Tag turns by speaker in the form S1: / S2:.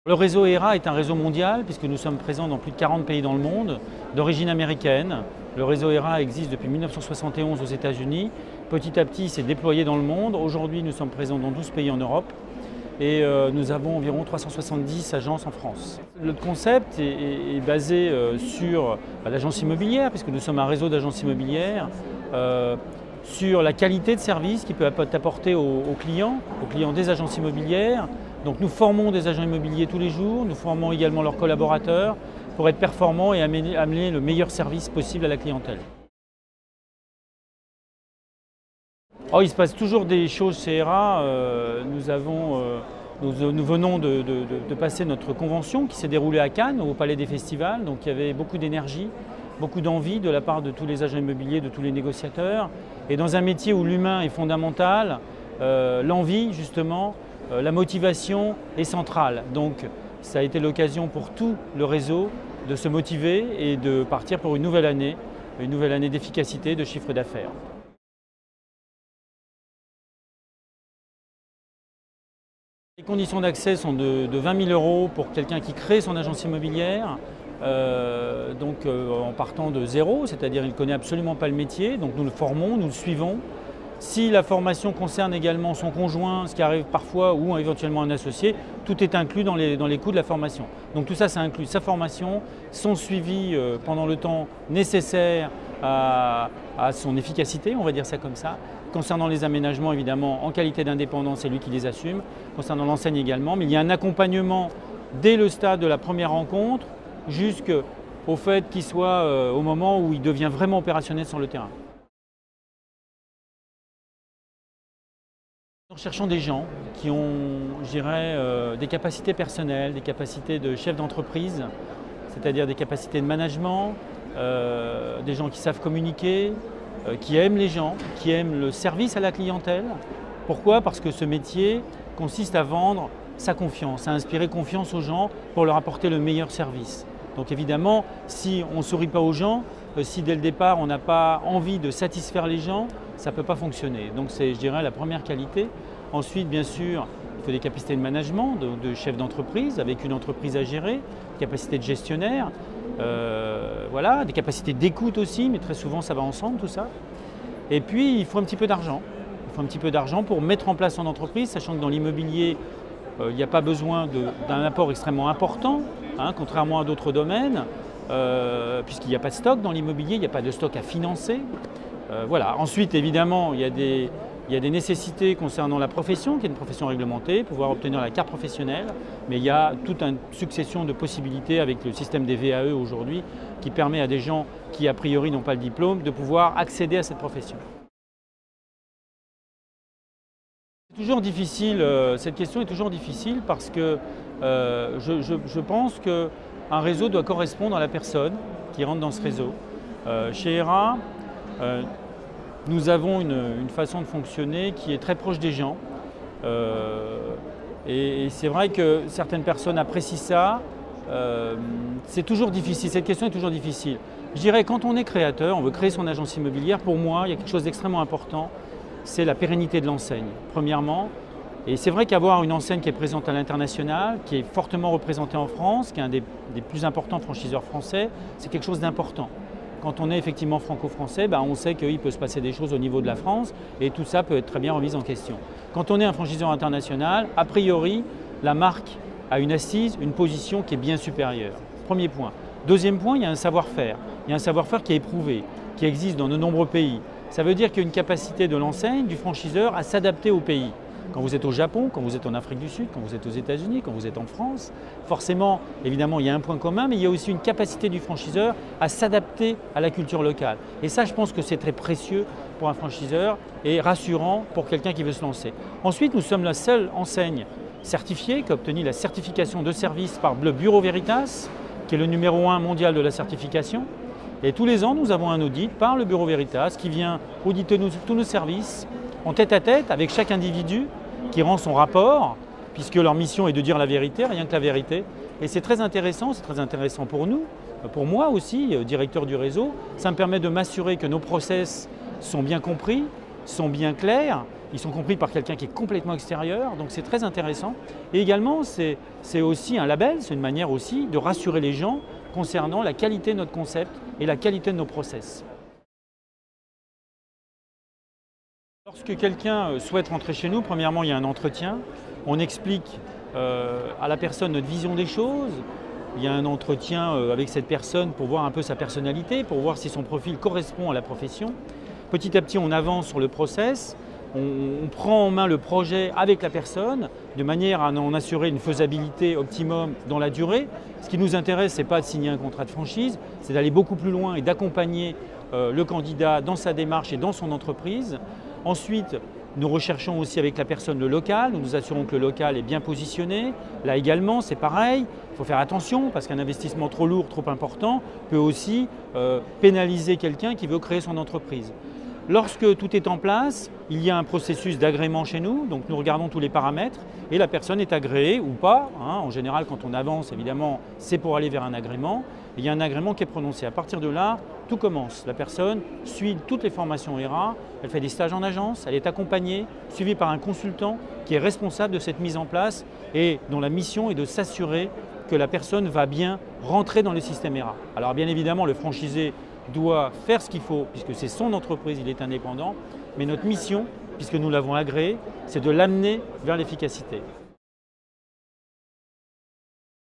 S1: Le réseau ERA est un réseau mondial puisque nous sommes présents dans plus de 40 pays dans le monde, d'origine américaine. Le réseau ERA existe depuis 1971 aux États-Unis. Petit à petit, il s'est déployé dans le monde. Aujourd'hui, nous sommes présents dans 12 pays en Europe et nous avons environ 370 agences en France. Le concept est basé sur l'agence immobilière, puisque nous sommes un réseau d'agences immobilières, sur la qualité de service qui peut être apportée aux clients des agences immobilières. Donc nous formons des agents immobiliers tous les jours, nous formons également leurs collaborateurs pour être performants et amener le meilleur service possible à la clientèle. Il se passe toujours des choses chez ERA. Nous venons de passer notre convention qui s'est déroulée à Cannes, au Palais des Festivals. Donc il y avait beaucoup d'énergie, beaucoup d'envie de la part de tous les agents immobiliers, de tous les négociateurs. Et dans un métier où l'humain est fondamental, l'envie justement, la motivation est centrale. Donc ça a été l'occasion pour tout le réseau de se motiver et de partir pour une nouvelle année d'efficacité, de chiffre d'affaires. Les conditions d'accès sont de 20 000 € pour quelqu'un qui crée son agence immobilière, en partant de zéro, c'est-à-dire qu'il ne connaît absolument pas le métier, donc nous le formons, nous le suivons. Si la formation concerne également son conjoint, ce qui arrive parfois, ou éventuellement un associé, tout est inclus dans les coûts de la formation. Donc tout ça, ça inclut sa formation, son suivi pendant le temps nécessaire à son efficacité, on va dire ça comme ça. Concernant les aménagements, évidemment, en qualité d'indépendant, c'est lui qui les assume. Concernant l'enseigne également, mais il y a un accompagnement dès le stade de la première rencontre jusqu'au fait qu'il soit au moment où il devient vraiment opérationnel sur le terrain. Nous recherchons des gens qui ont, je dirais, des capacités personnelles, des capacités de chef d'entreprise, c'est-à-dire des capacités de management, des gens qui savent communiquer, qui aiment les gens, qui aiment le service à la clientèle. Pourquoi? Parce que ce métier consiste à vendre sa confiance, à inspirer confiance aux gens pour leur apporter le meilleur service. Donc évidemment, si on ne sourit pas aux gens, si dès le départ on n'a pas envie de satisfaire les gens, ça ne peut pas fonctionner. Donc c'est, je dirais, la première qualité. Ensuite, bien sûr, il faut des capacités de management, de chef d'entreprise, avec une entreprise à gérer, des capacités de gestionnaire, voilà, des capacités d'écoute aussi, mais très souvent ça va ensemble tout ça. Et puis il faut un petit peu d'argent. Il faut un petit peu d'argent pour mettre en place son entreprise, sachant que dans l'immobilier, il n'y a pas besoin d'un apport extrêmement important, contrairement à d'autres domaines, puisqu'il n'y a pas de stock dans l'immobilier, il n'y a pas de stock à financer. Voilà. Ensuite, évidemment, il y a des nécessités concernant la profession, qui est une profession réglementée, pouvoir obtenir la carte professionnelle, mais il y a toute une succession de possibilités avec le système des VAE aujourd'hui qui permet à des gens qui a priori n'ont pas le diplôme de pouvoir accéder à cette profession. C'est toujours difficile, cette question est toujours difficile parce que je pense qu'un réseau doit correspondre à la personne qui rentre dans ce réseau. Chez ERA, nous avons une façon de fonctionner qui est très proche des gens et c'est vrai que certaines personnes apprécient ça. C'est toujours difficile, cette question est toujours difficile. Je dirais quand on est créateur, on veut créer son agence immobilière, pour moi il y a quelque chose d'extrêmement important, c'est la pérennité de l'enseigne, premièrement. Et c'est vrai qu'avoir une enseigne qui est présente à l'international, qui est fortement représentée en France, qui est un des plus importants franchiseurs français, c'est quelque chose d'important. Quand on est effectivement franco-français, on sait qu'il peut se passer des choses au niveau de la France et tout ça peut être très bien remis en question. Quand on est un franchiseur international, a priori, la marque a une assise, une position qui est bien supérieure. Premier point. Deuxième point, il y a un savoir-faire. Il y a un savoir-faire qui est éprouvé, qui existe dans de nombreux pays. Ça veut dire qu'il y a une capacité de l'enseigne, du franchiseur, à s'adapter au pays. Quand vous êtes au Japon, quand vous êtes en Afrique du Sud, quand vous êtes aux États-Unis, quand vous êtes en France, forcément, évidemment, il y a un point commun, mais il y a aussi une capacité du franchiseur à s'adapter à la culture locale. Et ça, je pense que c'est très précieux pour un franchiseur et rassurant pour quelqu'un qui veut se lancer. Ensuite, nous sommes la seule enseigne certifiée qui a obtenu la certification de service par le Bureau Veritas, qui est le numéro 1 mondial de la certification. Et tous les ans, nous avons un audit par le Bureau Veritas qui vient auditer tous nos services en tête-à-tête avec chaque individu qui rend son rapport, puisque leur mission est de dire la vérité, rien que la vérité. Et c'est très intéressant pour nous, pour moi aussi, directeur du réseau. Ça me permet de m'assurer que nos process sont bien compris, sont bien clairs ils sont compris par quelqu'un qui est complètement extérieur, donc c'est très intéressant. Et également, c'est aussi un label, c'est une manière aussi de rassurer les gens concernant la qualité de notre concept et la qualité de nos process. Lorsque quelqu'un souhaite rentrer chez nous, premièrement, il y a un entretien. On explique à la personne notre vision des choses. Il y a un entretien avec cette personne pour voir un peu sa personnalité, pour voir si son profil correspond à la profession. Petit à petit, on avance sur le process. On prend en main le projet avec la personne de manière à en assurer une faisabilité optimum dans la durée. Ce qui nous intéresse, ce n'est pas de signer un contrat de franchise, c'est d'aller beaucoup plus loin et d'accompagner le candidat dans sa démarche et dans son entreprise. Ensuite, nous recherchons aussi avec la personne le local, nous nous assurons que le local est bien positionné. Là également, c'est pareil, il faut faire attention parce qu'un investissement trop lourd, trop important peut aussi pénaliser quelqu'un qui veut créer son entreprise. Lorsque tout est en place, il y a un processus d'agrément chez nous, donc nous regardons tous les paramètres et la personne est agréée ou pas. En général, quand on avance, évidemment, c'est pour aller vers un agrément. Il y a un agrément qui est prononcé. À partir de là, tout commence. La personne suit toutes les formations ERA, elle fait des stages en agence, elle est accompagnée, suivie par un consultant qui est responsable de cette mise en place et dont la mission est de s'assurer que la personne va bien rentrer dans le système ERA. Alors bien évidemment, le franchisé doit faire ce qu'il faut, puisque c'est son entreprise, il est indépendant, mais notre mission, puisque nous l'avons agréé, c'est de l'amener vers l'efficacité.